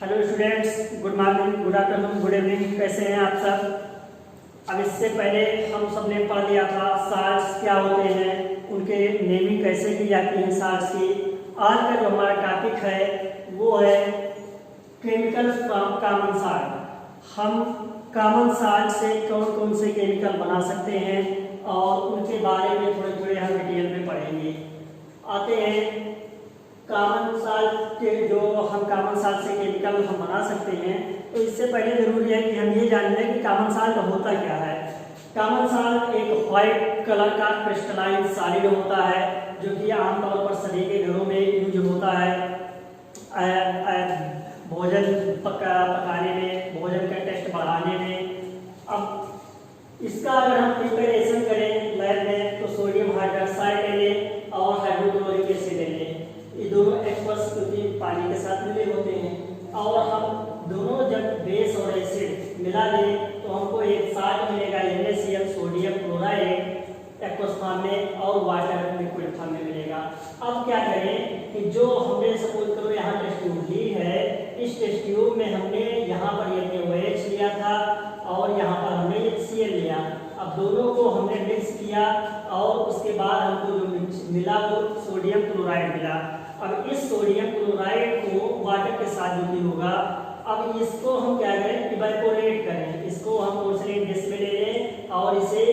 Hello students, good morning, good afternoon, good evening. कैसे हैं आप सब? अब इससे पहले हम सब ने पढ़ लिया था साल्ट्स क्या होते हैं, उनके नेमिंग कैसे की जाती है साल्ट्स की। आज का जो हमारा टॉपिक है वो है केमिकल्स फ्रॉम कॉमन साल्ट। हम कॉमन साल्ट से कौन कौन से केमिकल बना सकते हैं और उनके बारे में थोड़े थोड़े हम डिटेल में पढ़ेंगे। आते हैं कॉमन साल्ट के जो हम कॉमन साल्ट से केमिकल हम बना सकते हैं। तो इससे पहले जरूरी है कि हम ये जान लें कि कॉमन साल्ट होता क्या है। कॉमन साल्ट एक व्हाइट कलर का क्रिस्टलाइन सॉलिड होता है जो कि आमतौर पर सभी के घरों में यूज होता है भोजन पकाने में, भोजन का टेस्ट बढ़ाने में। अब इसका अगर हम प्रिपरेशन करें लैब में तो सोडियम हाइड्रोक्साइड ले लें और हाइड्रोक्लोरिक एसिड ले लें। ये दोनों एक्वस क्योंकि पानी के साथ मिले होते हैं और हम दोनों जब बेस और एसिड मिला दें तो हमको एक साल्ट मिलेगा NaCl sodium chloride aqueous form में और वाटर लिक्विड फॉर्म में मिलेगा। अब क्या करें कि जो हमने सपोज करो यहाँ टेस्ट ट्यूब ली है, इस टेस्ट ट्यूब में हमने यहाँ पर ये OH लिया था और यहाँ पर हमने HCl लिया। अब दोनों को हमने मिक्स किया और उसके बाद हमको जो मिला वो सोडियम क्लोराइड मिला। अब इस सोडियम क्लोराइड को वाटर के साथ जो होगा, अब इसको हम क्या करें, इवेपोरेट करें। इसको हम पोर्सिलेन डिश में ले लें और इसे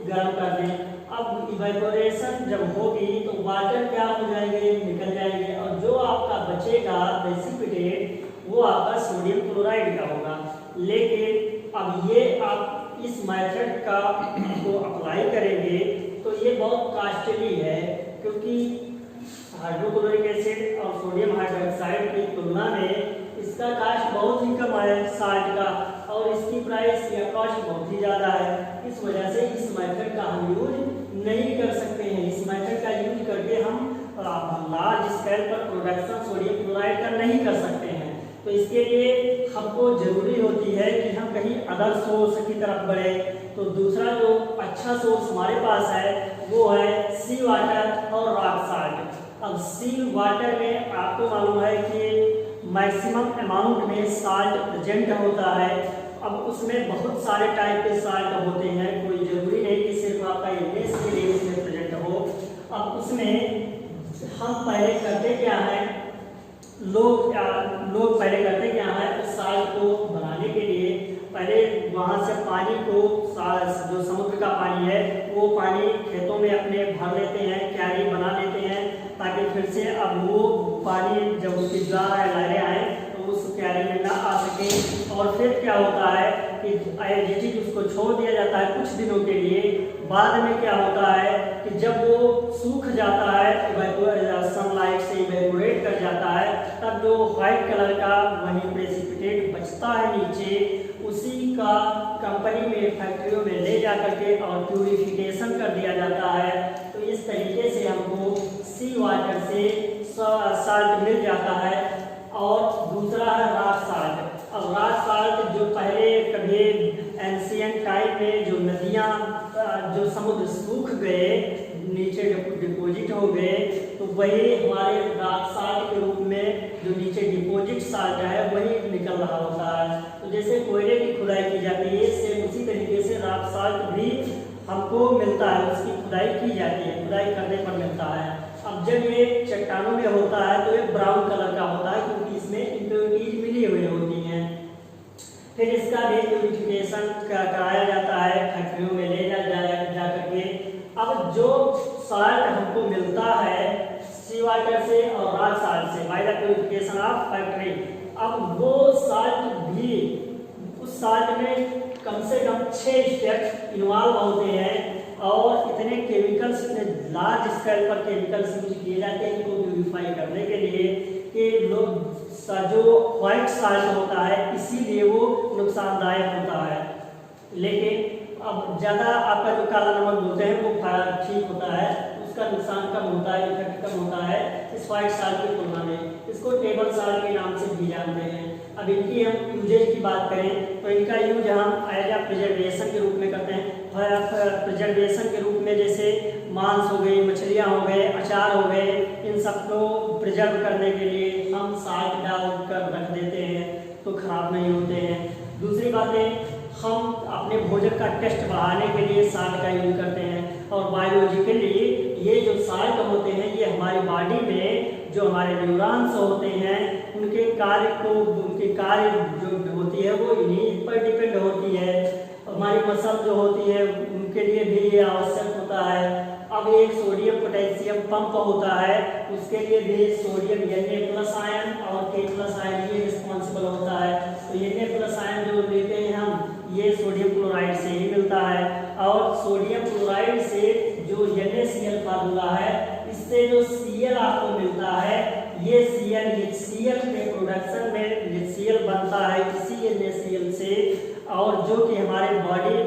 गर्म कर दें। अब इवेपोरेशन जब होगी तो वाटर क्या हो जाएंगे, निकल जाएंगे और जो आपका बचेगा प्रेसिपिटेट वो आपका सोडियम क्लोराइड का होगा। लेकिन अब ये आप इस मेथड का को अप्लाई करेंगे तो ये बहुत कॉस्टली है, क्योंकि हाइड्रोक्लोरिक एसिड और सोडियम हाइड्रोक्साइड की तुलना में इसका कास्ट बहुत ही कम है साल्ट का, और इसकी प्राइस या कॉस्ट बहुत ही ज़्यादा है। इस वजह से इस मेथड का हम यूज नहीं कर सकते हैं। इस मेथड का यूज करके हम लार्ज स्केल पर प्रोडक्शन सोडियम क्लोराइड का नहीं कर सकते हैं। तो इसके लिए हमको जरूरी होती है कि हम कहीं अदर सोर्स की तरफ बढ़े। तो दूसरा जो अच्छा सोर्स हमारे पास है वो है सी वाटर और रॉक साल्ट। अब सी वाटर में आपको मालूम है कि मैक्सिमम अमाउंट में साल्ट प्रेजेंट होता है। अब उसमें बहुत सारे टाइप के साल्ट होते हैं, कोई जरूरी नहीं कि सिर्फ आपका NaCl उसमें प्रेजेंट हो। अब उसमें हम पहले करते क्या है, लोग पहले करते क्या है, उस साल्ट को बनाने के लिए पहले वहाँ से पानी को, जो समुद्र का पानी है वो पानी खेतों में अपने भर लेते हैं, क्यारी बना लेते हैं, ताकि फिर से अब वो पानी जब उसकी ज्वार लहरें आए तो उस क्यारी में ना आ सके। और फिर क्या होता है कि एजिटिक उसको छोड़ दिया जाता है कुछ दिनों के लिए। बाद में क्या होता है कि जब वो सूख जाता है, सनलाइट से इवेपोरेट कर जाता है, तब जो व्हाइट कलर का वही प्रेसिपिटेट बचता है नीचे, उसी का कंपनी में फैक्ट्रियों में ले जा करके और प्यूरिफिकेशन कर दिया जाता है। तो इस तरीके से हमको सी वाटर से साल्ट मिल जाता है। और दूसरा है रॉक साल्ट। अब रॉक साल्ट जो पहले कभी एंशिएंट टाइम में जो नदियाँ, जो समुद्र सूख गए, नीचे डिपोजिट हो गए, तो वही हमारे रॉक साल्ट के रूप में जो नीचे डिपोजिट साल्ट है वही निकल रहा होता है। तो जैसे कोयले की खुदाई की जाती है, सेम उसी तरीके से रॉक साल्ट भी हमको मिलता है, उसकी खुदाई की जाती है, खुदाई करने पर मिलता है। अब जब ये चट्टानों में होता है तो ये ब्राउन कलर का होता है, क्योंकि इसमें इम्प्योरिटीज मिली हुई होती हैं। फिर इसका भी प्यूरिफिकेशन कराया जाता है, फैक्ट्रियों में ले जा करके। अब जो साल्ट हमको मिलता है सी वाटर से और रॉक साल्ट से by the purification of factory, अब वो साल्ट भी, उस साल्ट में कम से कम 6 स्टेप्स इन्वॉल्व होते हैं और इतने केमिकल्स, इतने लार्ज स्केल पर केमिकल्स यूज किए जाते हैं इनको प्यूरिफाई करने के लिए कि लोग जो व्हाइट साल्ट होता है इसीलिए वो नुकसानदायक होता है। लेकिन अब ज़्यादा आपका जो काला नमक बोलते हैं वो ठीक होता है, उसका नुकसान कम होता है, इफेक्ट कम होता है इस व्हाइट साल्ट की तुलना में। इसको टेबल साल्ट के नाम से भी जानते हैं। अब इनकी हम यूजेज की बात करें तो इनका यूज हम एज ए प्रिजर्वेशन के रूप में करते हैं। प्रिजर्वेशन के रूप में जैसे मांस हो गई, मछलियाँ हो गए, अचार हो गए, इन सबको प्रिजर्व करने के लिए हम साल्ट डाल कर रख देते हैं। खराब नहीं होते हैं। दूसरी बात है, हम अपने भोजन का टेस्ट बढ़ाने के लिए साल्ट का यूज करते हैं, और बायोलॉजिकली ये जो साल्ट होते हैं ये हमारी बॉडी में जो हमारे न्यूरॉन्स होते हैं उनके कार्य जो होती है वो इन्हीं पर डिपेंड होती है। हमारी मसल जो होती है उनके लिए भी ये आवश्यक होता है। अब एक सोडियम पोटेशियम पंप होता है, उसके लिए भी सोडियम Na+ आयन और K+ आयन ये रिस्पॉन्सिबल होता है। तो Na+ आयन जो लेते हैं हम, ये सोडियम क्लोराइड से ही मिलता है, और सोडियम क्लोराइड से जो NaCl फार्मूला है, इससे जो Cl आपको मिलता है, ये Cl HCl के प्रोडक्शन में HCl बनता है इसी NaCl से, और जो कि हमारे बॉडी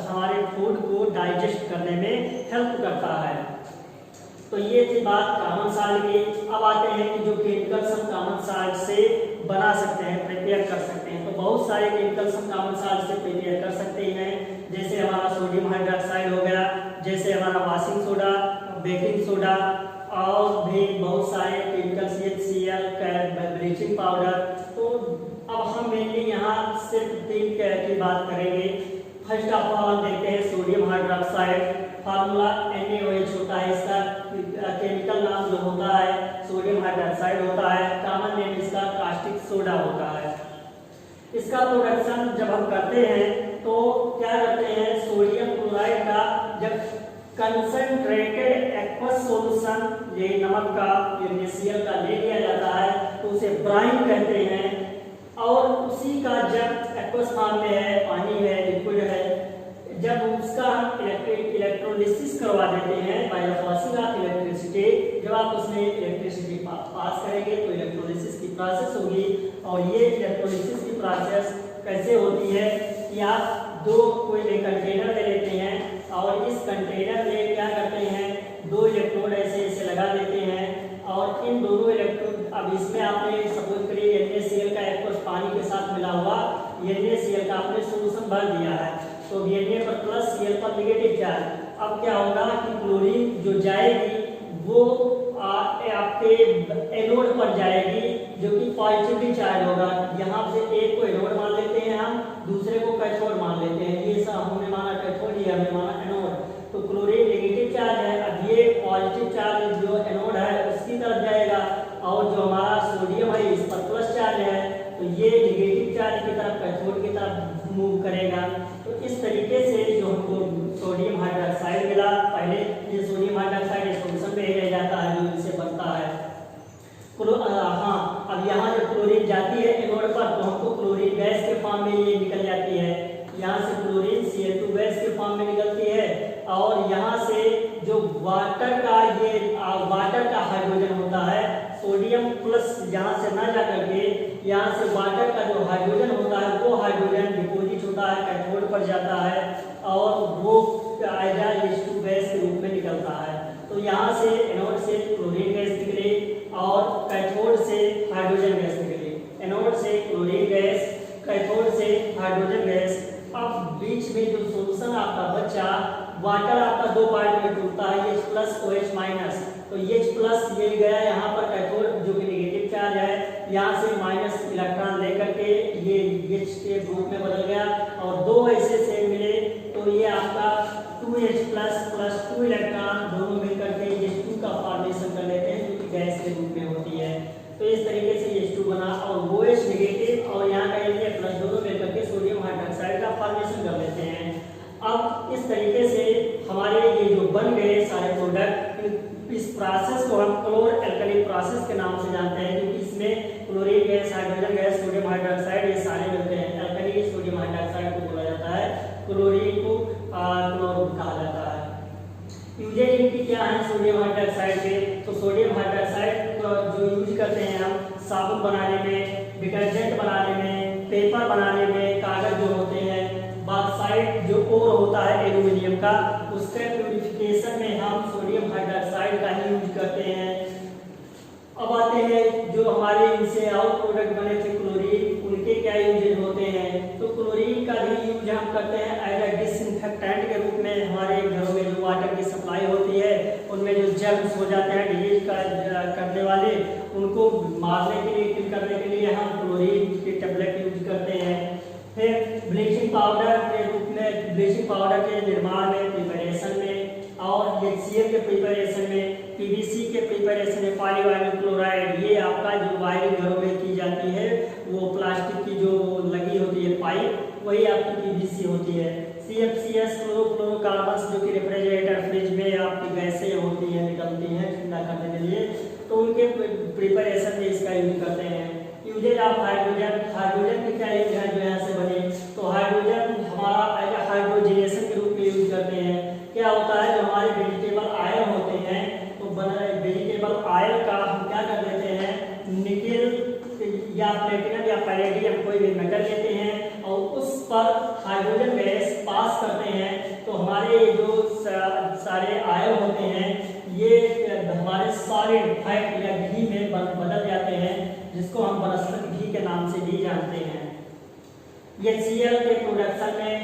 हमारे फूड को डाइजेस्ट करने में हेल्प करता है। तो ये थी बात कॉमन साल्ट की। अब आते हैं कि जो केमिकल्स हम कॉमन साल्ट से बना सकते हैं, प्रिपेयर कर सकते हैं। तो बहुत सारे केमिकल्स हम कॉमन साल्ट से प्रिपेयर कर सकते हैं, जैसे हमारा सोडियम हाइड्रोक्साइड हो गया, जैसे हमारा वॉशिंग सोडा, बेकिंग सोडा, और भी बहुत सारे केमिकल्स HCl, ब्लीचिंग पाउडर। तो अब हम मेनली यहाँ सिर्फ 3 की बात करेंगे। फर्स्ट ऑफ ऑल हम देखते हैं सोडियम हाइड्रोक्साइड, फार्मूला NaOH होता है, इसका केमिकल नाम जो होता है सोडियम हाइड्रोक्साइड होता है, कॉमन नेम इसका कास्टिक सोडा होता है। इसका प्रोडक्शन जब हम करते हैं तो क्या करते हैं, सोडियम क्लोराइड का जब कंसंट्रेटेड एक्वस सॉल्यूशन ये नमक का NaCl का ले लिया जाता है तो उसे ब्राइन कहते हैं, और उसी का जब एक्वस फॉर्म में है, पानी है, लिक्विड है, जब उसका हम इलेक्ट्रोलिसिस करवा देते हैं बाय पासिंग ऑफ इलेक्ट्रिसिटी, जब आप उसमें इलेक्ट्रिसिटी पास करेंगे तो इलेक्ट्रोलिसिस की प्रोसेस होगी। और ये इलेक्ट्रोलिसिस की प्रोसेस कैसे होती है कि आप कोई कंटेनर ले लेते हैं, और इस कंटेनर में क्या करते हैं, 2 इलेक्ट्रोड ऐसे लगा देते हैं, और इन दोनों इलेक्ट्रोड, अब इसमें आपने सपोज करिए NaCl का एक्वस पानी के साथ मिला हुआ NaCl का आपने सोल्यूशन भर दिया है, तो Na+Cl पर नेगेटिव चार्ज। अब क्या होगा कि क्लोरीन जो जाएगी वो आपके एनोड पर जाएगी, जो कि पॉजिटिवली चार्ज होगा। यहाँ से एक को एनोड मान लेते हैं हम, दूसरे को कैथोड मान लेते हैं। ये सब हमने माना कैथोड, ये हमने माना एनोड। तो क्लोरीन नेगेटिव चार्ज है, अब ये पॉजिटिव चार्ज जो एनोड है उसकी तरफ जाएगा, और जो हमारा सोडियम है इस पर प्लस चार्ज है, तो ये नेगेटिव चार्ज की तरफ कैथोड की तरफ मूव करेगा। तो इस तरीके से जो हमको सोडियम हाइड्रोक्साइड मिला, पहले ये सोडियम हाइड्रोक्साइड सॉल्यूशन में ही रह जाता है जो इससे बनता है। हाँ, अब यहाँ जब क्लोरीन जाती है एनोड पर तो हमको क्लोरीन गैस के फॉर्म में ये निकल जाती है। यहाँ से क्लोरीन Cl2 गैस के फॉर्म में निकलती है, और यहाँ से जो वाटर का हाइड्रोजन होता है, सोडियम प्लस यहाँ से ना जाकर के यहाँ से वाटर का जो हाइड्रोजन होता है वो हाइड्रोजन डिपोजिट होता है, कैथोड पर जाता है, और वो H2 गैस के रूप में निकलता है। तो यहाँ से एनोड से क्लोरीन गैस निकली और कैथोड से हाइड्रोजन गैस निकली, एनोड से क्लोरीन गैस, कैथोड से हाइड्रोजन गैस। अब बीच में जो सोल्यूशन आपका बचा, वाटर आपका 2 पार्ट में टूटता है, H+ OH-, तो H+ ये गया यहाँ पर कैथोड जो कि नेगेटिव चार्ज है, यहाँ से माइनस इलेक्ट्रॉन लेकर के ये H के ग्रुप में बदल गया, और 2 ऐसे सेम मिले, तो ये आपका 2H+ + 2 इलेक्ट्रॉन दोनों मिलकर के H2 का फॉर्मेशन कर लेते हैं, जो कि गैस के रूप में होती है। तो इस तरीके से H2 बना, और OH नेगेटिव और यहाँ का Na+ दोनों मिलकर के सोडियम हाइड्रोक्साइड का फॉर्मेशन कर लेते हैं। अब इस तरीके से हमारे ये जो बन गए सारे प्रोडक्ट, इस प्रोसेस को हम क्लोर एल्कली प्रोसेस के नाम से जानते हैं, क्योंकि इसमें chlorine gas, hydrogen gas, sodium hydroxide ये सारे मिलते हैं। एल्कली सोडियम हाइड्रोक्साइड को बोला जाता है, क्लोरीन को क्लोरो कहा जाता है। यूजेज इनकी क्या है सोडियम हाइड्रोक्साइड के, तो सोडियम हाइड्रोक्साइड जो यूज करते हैं हम साबुन बनाने में, डिटर्जेंट बनाने में, पेपर बनाने में, कागज जो होते हैं, बॉक्साइट जो ओर होता है एल्यूमिनियम का, उसके प्यूरिफिकेशन में हम सोडियम हाइड्रोक्साइड का ही यूज करते हैं। अब आते हैं जो हमारे इनसे आउट प्रोडक्ट बने थे क्लोरीन, उनके क्या यूजेज होते हैं। तो क्लोरीन का भी यूज हम करते हैं एज अ डिसइंफेक्टेंट के रूप में। हमारे घरों में जो वाटर की सप्लाई होती है उनमें जो जर्म्स हो जाते हैं डिलीट करने वाले, उनको मारने के लिए, किल करने के लिए हम क्लोरीन की टेबलेट यूज ब्लीचिंग पाउडर के निर्माण में, प्रिपरेशन में, और HCl के प्रिपरेशन में, PVC के प्रिपरेशन में, पॉलीविनाइल क्लोराइड, ये आपका जो वायरिंग घरों में की जाती है, वो प्लास्टिक की जो लगी होती है पाइप, वही आपकी PVC होती है। CFCs क्लोरोफ्लोरोकार्बन्स जो कि रेफ्रिजरेटर फ्रिज में आपकी गैसें होती हैं, निकलती हैं ठंडा करने के लिए, तो उनके प्रिपरेशन में इसका यूज करते हैं। यूजेज ऑफ हाइड्रोजन, हाइड्रोजन की क्या यूज है जो यहाँ से बने, तो हाइड्रोजन हमारा हाइड्रोजनेशन के रूप में यूज करते हैं। क्या होता है, जो हमारे वेजिटेबल ऑयल होते हैं, तो वेजिटेबल ऑयल का हम क्या कर देते हैं, निकेल या प्लेटिनम या पैलेडियम कोई भी मेटल लेते हैं और उस पर हाइड्रोजन गैस पास करते हैं, तो हमारे जो सारे ऑयल होते हैं ये हमारे सॉलिड फैट या घी में बदल जाते हैं, जिसको हम वनस्पति घी के नाम से भी जानते हैं। HCl के प्रोडक्शन में,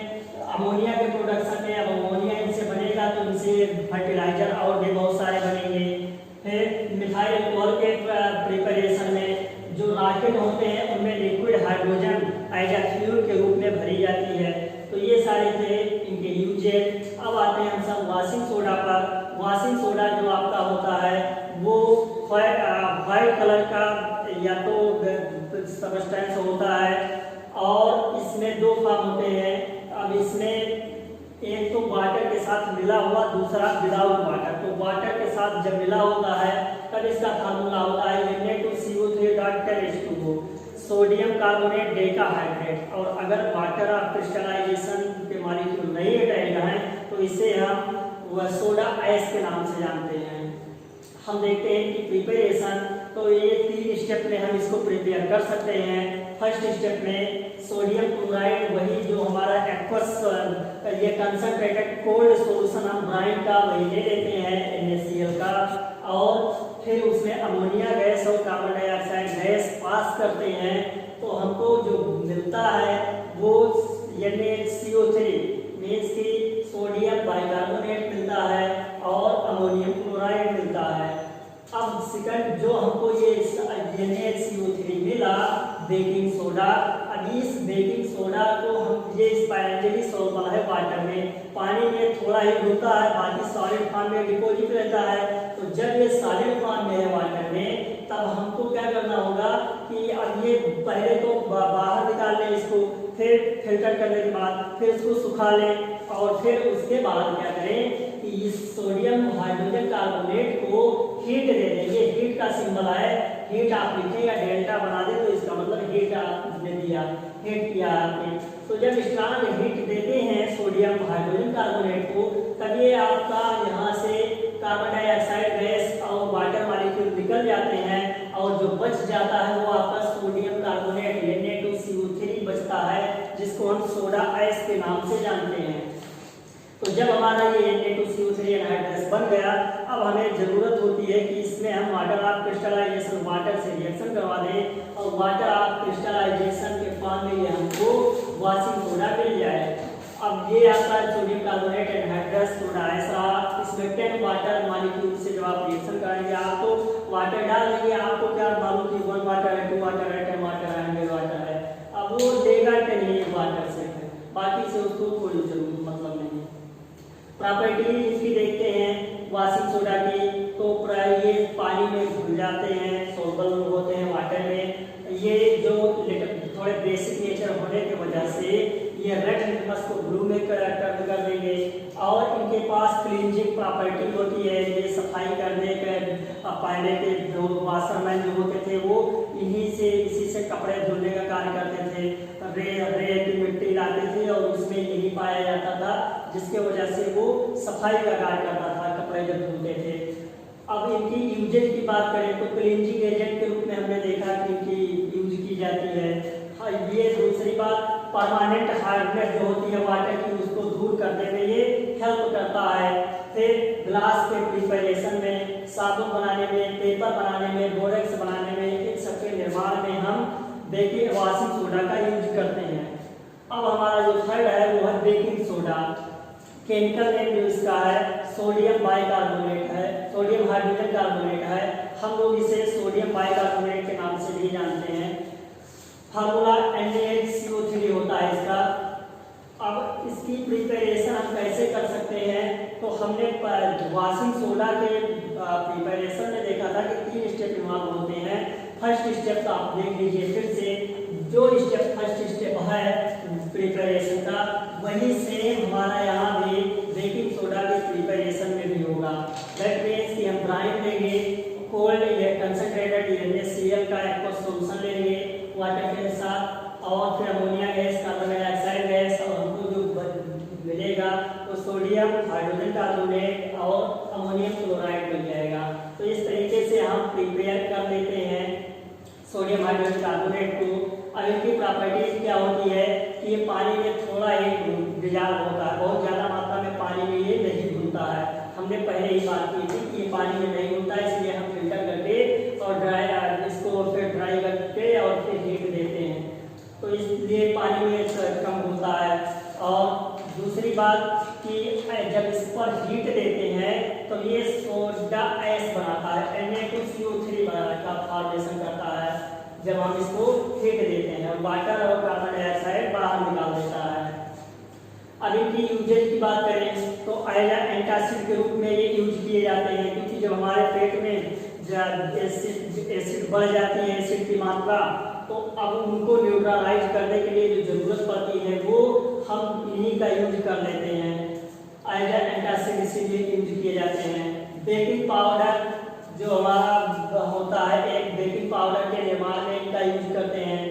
अमोनिया के प्रोडक्शन में, अब अमोनिया इनसे बनेगा तो इनसे फर्टिलाइजर और भी बहुत सारे बनेंगे। फिर मिथाइल अल्कोहल के प्रिपरेशन में जो रॉकेट होते हैं उनमें liquid hydrogen as a fuel के रूप में भरी जाती है। तो ये सारे थे इनके यूजेज। अब आते हैं हम सब वॉशिंग सोडा पर। वॉशिंग सोडा जो आपका होता है वो वाइट कलर का या तो सब्सटेंस होता है, और इसमें दो फॉर्म होते हैं। अब इसमें एक तो वाटर के साथ मिला हुआ, दूसरा विदाउट वाटर। तो वाटर के साथ जब मिला होता है तब इसका फार्मूला होता है Na2CO3.10H2O, सोडियम कार्बोनेट डेकाहाइड्रेट। और अगर वाटर ऑफ क्रिस्टलाइजेशन के मॉलिक्यूल नहीं अटैच हैं तो इसे हम वह सोडा ऐश के नाम से जानते हैं। हम देखते हैं कि प्रिपरेशन, तो ये 3 स्टेप में हम इसको प्रिपेयर कर सकते हैं। फर्स्ट स्टेप में सोडियम क्लोराइड, वही जो हमारा एक्वस ये कंसंट्रेटेड कोल्ड सॉल्यूशन हम ब्राइन का वही ले लेते हैं NaCl का, और फिर उसमें अमोनिया गैस और कार्बन डाइऑक्साइड गैस पास करते हैं, तो हमको जो मिलता है वो NaCO3 मीन्स की सोडियम बाइकार्बोनेट मिलता है और अमोनियम क्लोराइड मिलता है। अब सेकंड जो हमको ये NaCO3 मिला, बेकिंग सोडा। अब इस बेकिंग सोडा को हम ये स्पाइरली सॉल्युबल है वाटर में, पानी में थोड़ा ही घुलता है, बाकी सॉलिड फॉर्म में डिपॉजिट रहता है। तो जब ये सॉलिड फॉर्म में है वाटर में, तब हमको क्या करना होगा कि अब ये पहले तो बाहर निकाल लें इसको, फिर फिल्टर करने के बाद फिर इसको सुखा लें, और फिर उसके बाद क्या करें कि इस सोडियम हाइड्रोजन कार्बोनेट को हीट दे दें। ये हीट का सिंबल है, हीट आप लिखें या डेल्टा बना दें तो इसका मतलब हीट आपने दिया, हीट किया आपने। तो जब स्ट्रांग हीट देते हैं सोडियम हाइड्रोजन कार्बोनेट को, तब ये आपका यहाँ से कार्बन डाइऑक्साइड गैस और वाटर मॉलिक्यूल निकल जाते हैं, और जो बच जाता है वो आपका सोडियम कार्बोनेट Na2CO3 बचता है, जिसको हम सोडा ऐश के नाम से जानते हैं। तो जब हमारा ये Na2CO3 एनहाइड्रस बन गया, अब हमें जरूरत होती है कि इसमें हम वाटर ऑफ क्रिस्टलाइजेशन, वाटर से रिएक्शन करवा दें, और वाटर ऑफ क्रिस्टलाइजेशन के फॉर्म में ये हमको वॉशिंग सोडा मिल जाए। अब ये आपका सोडियम कार्बोनेट एनहाइड्रस सोडा ऐसा, इसमें 10 वाटर मॉलिक्यूल से जब आप रिएक्शन करेंगे, आप तो वाटर डाल देंगे, आपको क्या मालूम कि 1 वाटर है, 2 वाटर है, 10 वाटर है, 100 वाटर है, अब वो देगा 10 वाटर से, बाकी से उसको कोई जरूरत मतलब नहीं। प्रॉपर्टी इसकी देखते हैं वॉशिंग सोडा की, तो ये पानी में घुल जाते हैं, सोल्युबल होते हैं वाटर में। ये जो थोड़े बेसिक नेचर होने की वजह से ये रेड लिटमस को ब्लू में टर्न कर देंगे, और इनके पास क्लींजिंग प्रॉपर्टी होती है। ये सफाई करने के पहले के जो वाशरमैन जो होते थे वो इसी से कपड़े धुलने का कार्य करते थे। रे की मिट्टी लाते थे और उसमें यही पाया जाता था, जिसके वजह से वो सफाई का कार्य करता था कपड़े जब धुलते थे। अब इनकी यूजेज की बात करें तो क्लींजिंग एजेंट के रूप में हमने देखा कि इनकी यूज की जाती है। हाँ, ये दूसरी बात, परमानेंट हार्डनेस जो होती है वाटर की, उसको दूर करने में ये हेल्प करता है। फिर ग्लास के प्रिपरेशन में, साबुन बनाने में, पेपर बनाने में, बोरेक्स बनाने में, इन सबके निर्माण में हम बेकिंग वॉशिंग सोडा का यूज करते हैं। अब हमारा जो थर्ड है वो है बेकिंग सोडा। केमिकल नेम जो इसका है सोडियम बाइकार्बोनेट है, सोडियम हाइड्रोजन कार्बोनेट है, हम लोग इसे सोडियम बाइकार्बोनेट के नाम से भी जानते हैं। फार्मूला NaCO3 होता है इसका। अब इसकी इसकी प्रिपरेशन हम कैसे कर सकते हैं? तो हमने वाशिंग सोडा के प्रिपरेशन में देखा था कि 3 स्टेप इन्वॉल्व होते हैं। फर्स्ट स्टेप तो आप देख लीजिए फिर से, जो स्टेप फर्स्ट स्टेप है प्रिपरेशन का, वही सेम हमारा यहाँ भी बेकिंग सोडा के प्रिपरेशन में भी होगा। दैट मीन्स कि हम ब्राइन लेंगे, कोल्ड या कंसंट्रेटेड NaCl का एक्वस सॉल्यूशन लेंगे वाटर के साथ, और फिर ammonia gas, carbon dioxide gas, और हमको जो मिलेगा वो सोडियम हाइड्रोजन कार्बोनेट और अमोनियम क्लोराइड मिल जाएगा। तो इस तरीके से हम प्रिपेयर कर लेते हैं सोडियम हाइड्रोजन कार्बोनेट को। अब इनकी प्रॉपर्टीज क्या होती है कि ये पानी में थोड़ा ही डिजॉल्व होता है, बहुत ज़्यादा मात्रा में पानी में ये नहीं घुलता है। हमने पहले ही बात की थी कि ये पानी में नहीं घुलता है, इसलिए हम फिल्टर करके और इसको फिर ड्राई करके और फिर हीट देते हैं, तो इसलिए पानी में कम घुलता है। और दूसरी बात कि जब इस पर हीट देते हैं तो ये सोडा एस बनाता है, Na2CO3 का फॉर्मेशन करता है जब हम इसको हीट देते हैं, और वाटर और कार्बन डाइऑक्साइड बाहर निकाल देता है। अब इनकी यूजेज की बात करें तो एंटासिड के रूप में ये यूज किए जाते हैं, क्योंकि जब हमारे पेट में एसिड बढ़ जाती है, एसिड की मात्रा, तो अब उनको न्यूट्रलाइज करने के लिए जो जरूरत पड़ती है वो हम इन्हीं का यूज कर लेते हैं। एंटासिड इसीलिए यूज किए जाते हैं। बेकिंग पाउडर जो हमारा होता है, एक बेकिंग पाउडर के निर्माण में इनका यूज करते हैं।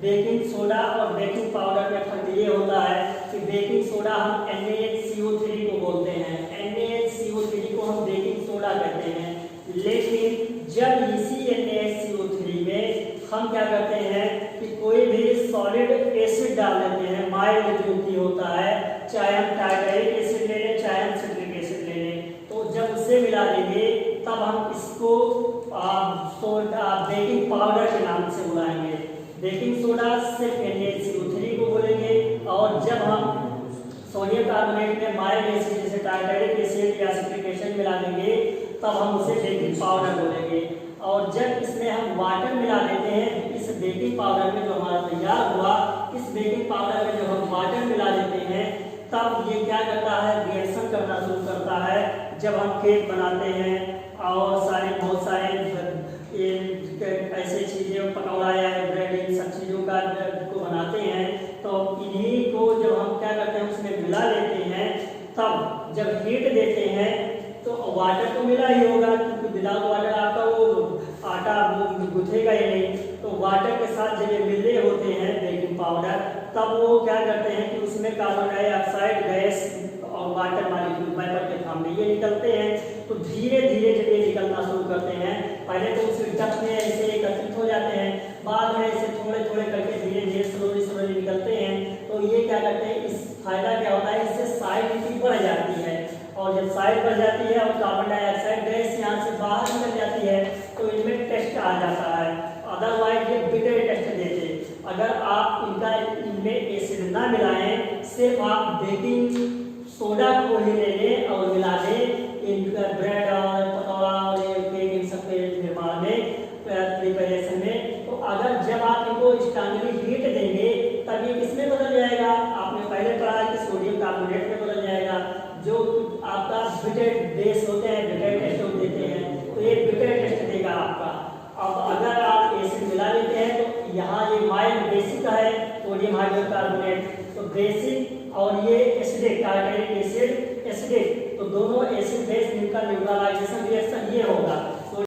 बेकिंग सोडा और बेकिंग पाउडर में फर्क ये होता है कि बेकिंग सोडा हम NaCO3 को बोलते हैं, NaCO3 को हम बेकिंग सोडा कहते हैं। लेकिन जब इसी NaCO3 में हम क्या करते हैं कि कोई भी सॉलिड एसिड डाल देते हैं, माइल्ड जो कि होता है, चाहे हम टारटारिक एसिड ले लें, चाहे हम सिट्रिक एसिड ले लें, तो जब उससे मिला देंगे तब हम इसको बेकिंग पाउडर के नाम से बुलाएंगे। बेकिंग सोडा सिर्फ NaCO3 को बोलेंगे, और जब हम सोडियम कार्बोनेट में माइल्ड एसिड जैसे टारटारिक एसिड या सिट्रिक एसिड मिला देंगे तब हम उसे बेकिंग पाउडर बोलेंगे। और जब इसमें हम वाटर मिला देते हैं, इस बेकिंग पाउडर में जो हमारा तैयार हुआ, इस बेकिंग पाउडर में जो हम वाटर मिला देते हैं, तब ये क्या करता है, रिएक्शन करना शुरू करता है। जब हम केक बनाते हैं और बहुत सारे ऐसे चीज़ें, पकौड़ा या ब्रेड, इन सब चीज़ों को बनाते हैं, तो इन्हीं को जब हम क्या करते हैं उसमें मिला लेते हैं, तब जब हीट देते हैं तो वाटर तो मिला ही होगा, क्योंकि विदाउट वाटर आपका वो आटा गुथेगा ही नहीं। तो वाटर के साथ जब ये मिले होते हैं बेकिंग पाउडर, तब वो क्या करते हैं कि उसमें कार्बन डाइऑक्साइड गैस और वाटर मॉलिक्यूल वेपर के फॉर्म में ये निकलते हैं। तो धीरे धीरे जब ये निकलना शुरू करते हैं, पहले तो उस टप में ऐसे एकत्रित हो जाते हैं, बाद में ऐसे थोड़े थोड़े करके धीरे धीरे स्लोली निकलते हैं। तो ये क्या करते हैं, इस फायदा क्या होता है, इससे साइड बढ़ जाती है, और जब साइड बढ़ जाती है और कार्बन डाइऑक्साइड गैस यहाँ से बाहर निकल जाती है, तो इनमें टेस्ट आ जाता है। अदरवाइज ये बिटर टेस्ट देते। अगर आप इनमें एसिड ना मिलाएं, सिर्फ आप बेकिंग सोडा को ही ले लें और मिला दें इनका ब्रेड और पकौड़ा और केक इन सब के निर्माण में, प्रिपरेशन में, तो अगर जब आप इनको स्ट्रांगली हीट देंगे तब ये किसमें बदल जाएगा, आपने पहले पढ़ा कि सोडियम कार्बोनेट में बदल जाएगा, जो आपका बिटर बेस होते हैं, बिटर टेस्ट देते हैं, तो ये बिटर टेस्ट देगा आपका। अब अगर आप एसिड मिला लेते हैं तो यहाँ ये माइल्ड बेसिक है सोडियम हाइड्रोजन कार्बोनेट, तो बेसिक और ये एसिडिक टारटारिक एसिड एसिडिक, तो दोनों एसिड बेस इनका न्यूट्रलाइजेशन रिएक्शन ये होगा।